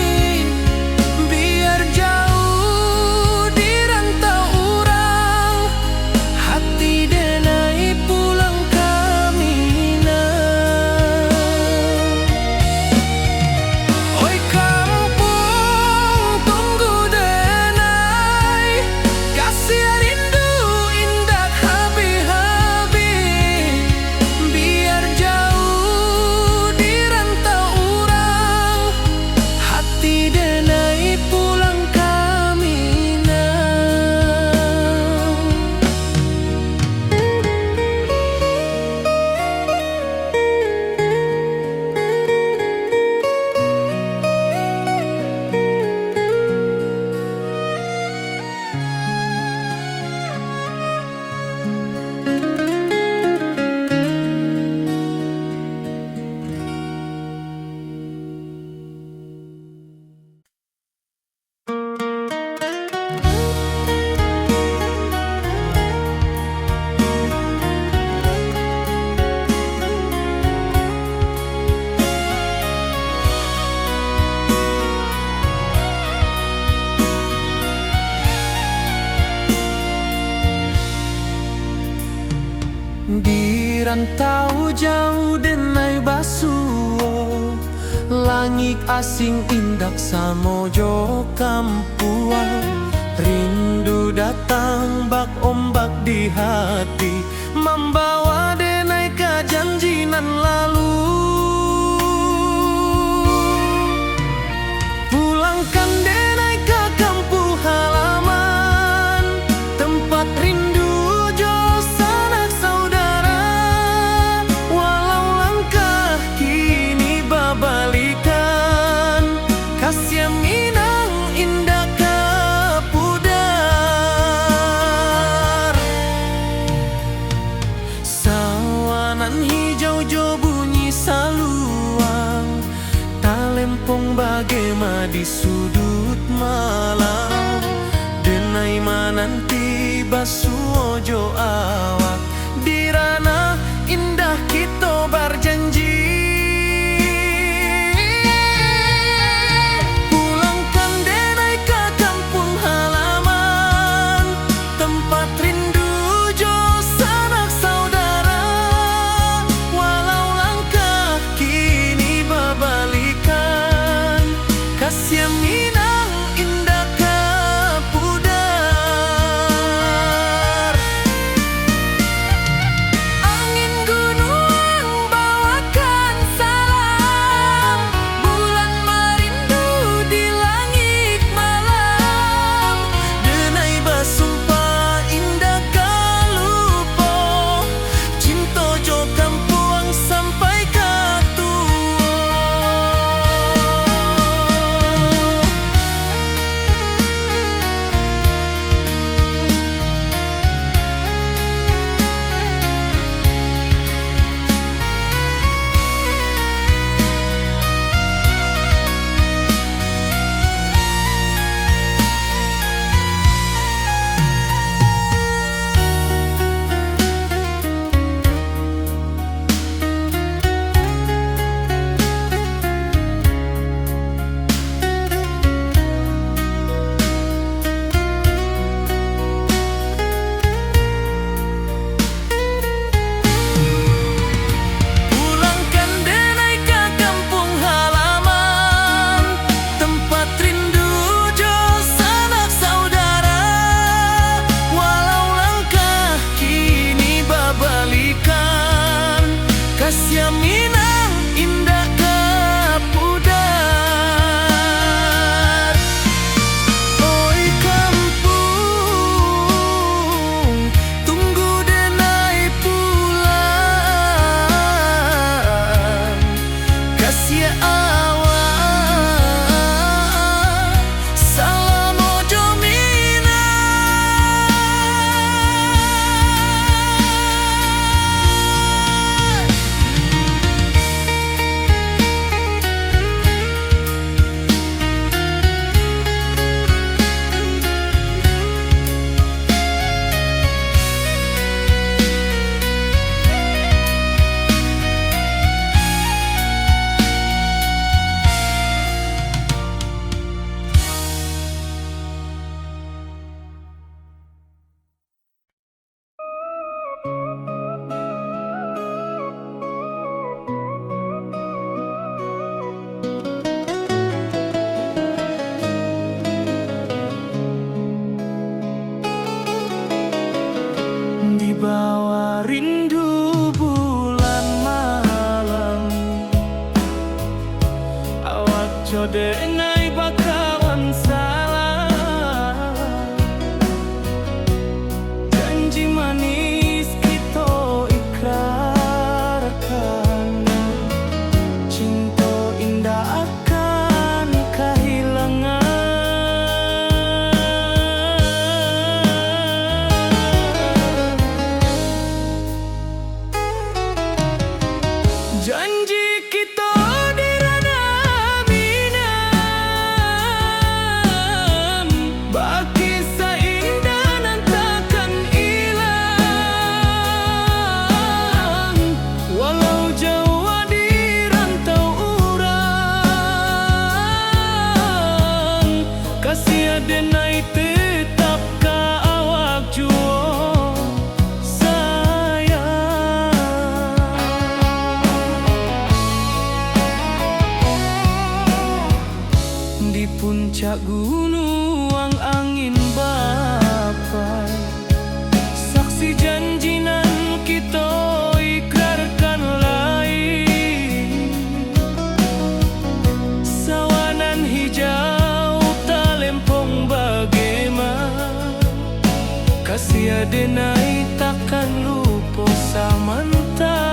Biar jauh di rantau urang, hati denai pulang kamina. Oi kampung tunggu denai, kasih rindu indah habi-habi. Biar jauh di rantau urang, hati denai pulang kamina. Di rantau jauh denai basuo, langit asing indak samojo kampuang. Rindu datang bak ombak di hati, membawa denai ke janji nan lalu. Pulangkan denai ke kampung halaman, tempat rindu jo sanak saudara. Walau langkah kini babalikan, kasih minang indah kapudar. Sawanan hijau jo bunyi saluang, talempong bagema di sudut malam. Denai mananti basuo jo awak, di ranah indah kita berjanji. Pulangkan denai ke kampung halaman, tempat rindu jo sanak saudara. Walau langkah kini babalikan, kasih minang indah kapudar. Jodenai bakawan salah, janji manis kita ikrarkan, cinta indah akan kehilangan. Janji kita denai tetap ka awak juo sayang. Di puncak gunung angin bapai, saksi janji nan kita ikrarkan lain. Sawanan hijau kasih denai takkan lupa samantaro.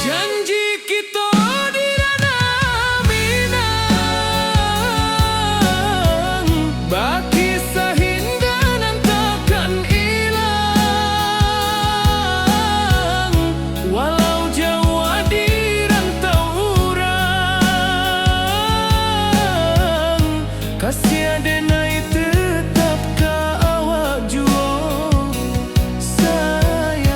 Janji kita di ranah Minang, baki sahindanan takkan hilang, walau jauh di rantau urang. Kasih denai tetap ka awak juo sayang.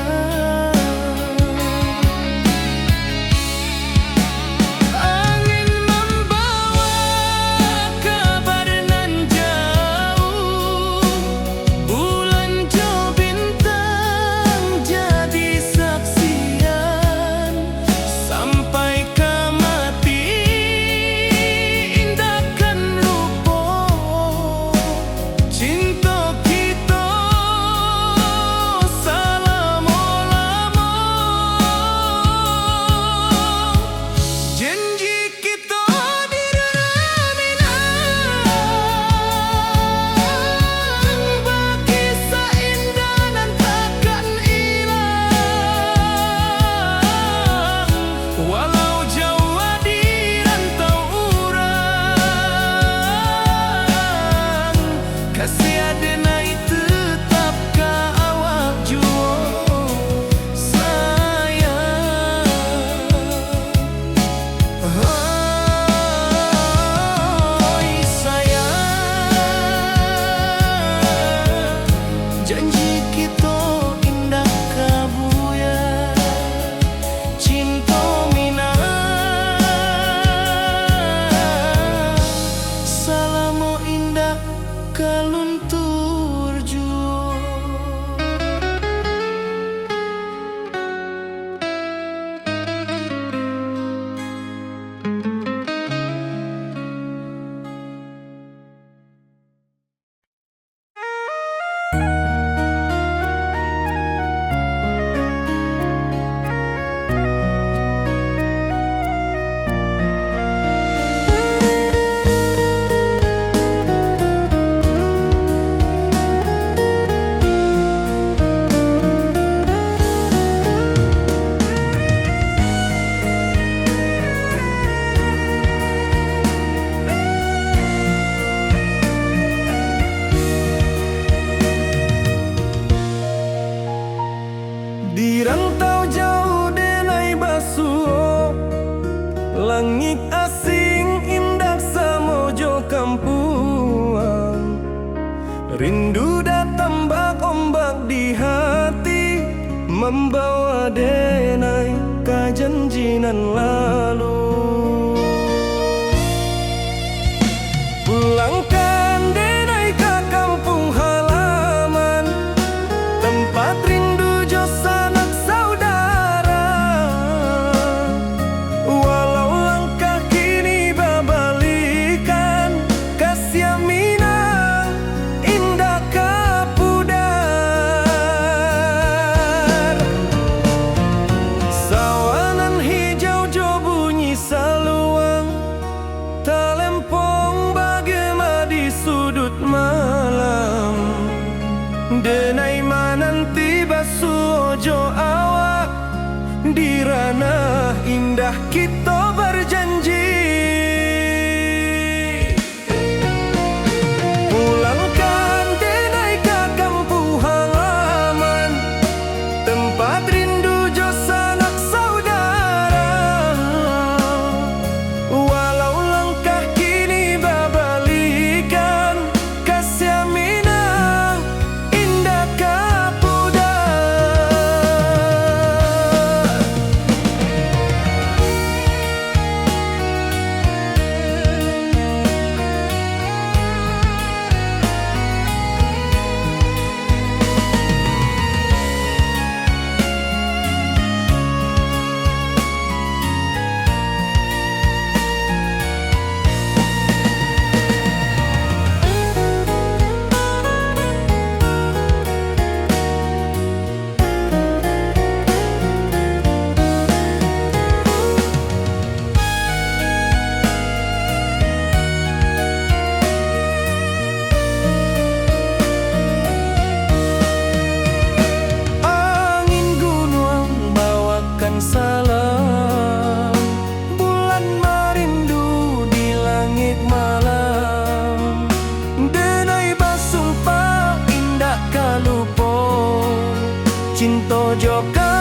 Angin membawa kabar nan jauh, bulan jo bintang jadi saksian, sampai ke mati indahkan cinta kita selama-lama. Janji kita di ranah Minang, baki seindah nan takkan hilang, walau jauh di rantau urang. Kasih denai tetap ka awak juo sayang. Oi sayang, janji kita indah kabuya, cinta Minang salamo indah kaluntur juo. Di rantau jauh denai basuh, langit asing indah samojo kampuang. Rindu datang bak ombak di hati, membawa denai ka janjinan lalu. Pulangkan denai ka kampung halaman, tempat rindu jo sanak saudara. Walau langkah kini babalikan, kasih Minang indah ka pudar. jo awak di ranah indah kita berjanji. Pulangkan denai ke kampung halaman, tempat rindu jo sanak saudara. Walau langkah kini babalikan, kasih minang indah kapuda. Salam bulan merindu di langit malam, denai basumpah indah kalupo cinta joka